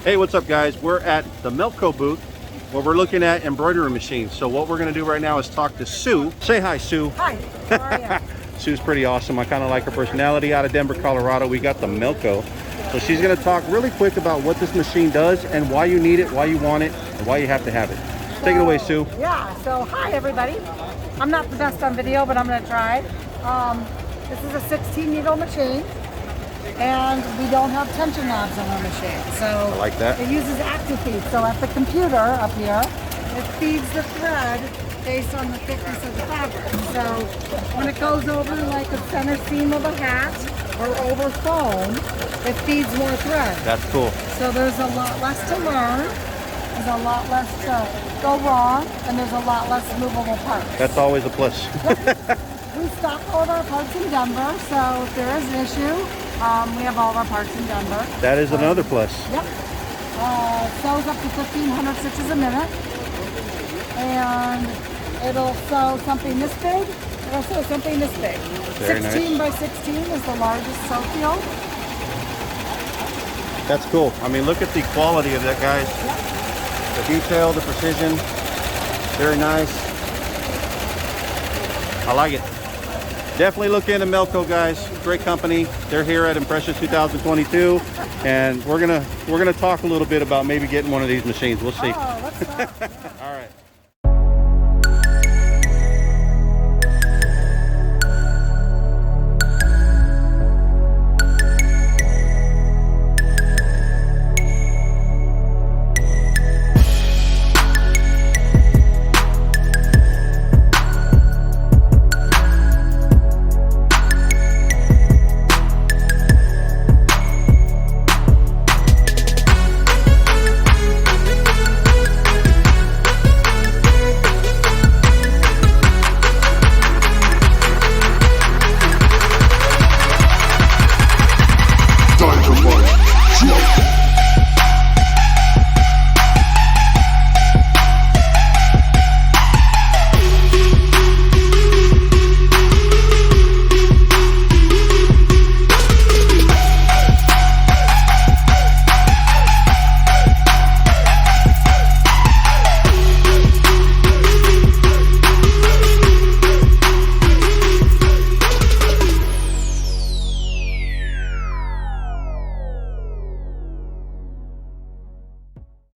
Hey, what's up guys? We're at the MELCO booth where we're looking at embroidery machines. So what we're gonna do right now is talk to Sue. Say hi, Sue. Hi, how are you? Sue's pretty awesome. I kind of like her personality. Out of Denver, Colorado, we got the MELCO. So she's gonna talk really quick about what this machine does and why you need it, why you want it, and why you have to have it. Take it away, Sue. Yeah, so hi everybody. I'm not the best on video, but I'm gonna try. This is a 16 needle machine. And we don't have tension knobs on our machine. So I like that. It uses active feed. So at the computer up here, it feeds the thread based on the thickness of the fabric. So when it goes over like the center seam of a hat or over foam, it feeds more thread. That's cool. So there's a lot less to learn, there's a lot less to go wrong, and there's a lot less movable parts. That's always a plus. We stock all of our parts in Denver, so if there is an issue, we have all of our parts in Denver. That is another plus. Yep. Sews up to 1,500 stitches a minute. And it'll sew something this big, it'll sew something this big. Very 16 nice. by 16 is the largest sew field. That's cool. I mean, look at the quality of that, guys. Yep. The detail, the precision, very nice. I like it. Definitely look into MELCO, guys. Great company. They're here at Impressions 2022, and we're gonna talk a little bit about maybe getting one of these machines. We'll see. Oh, let's start. All right.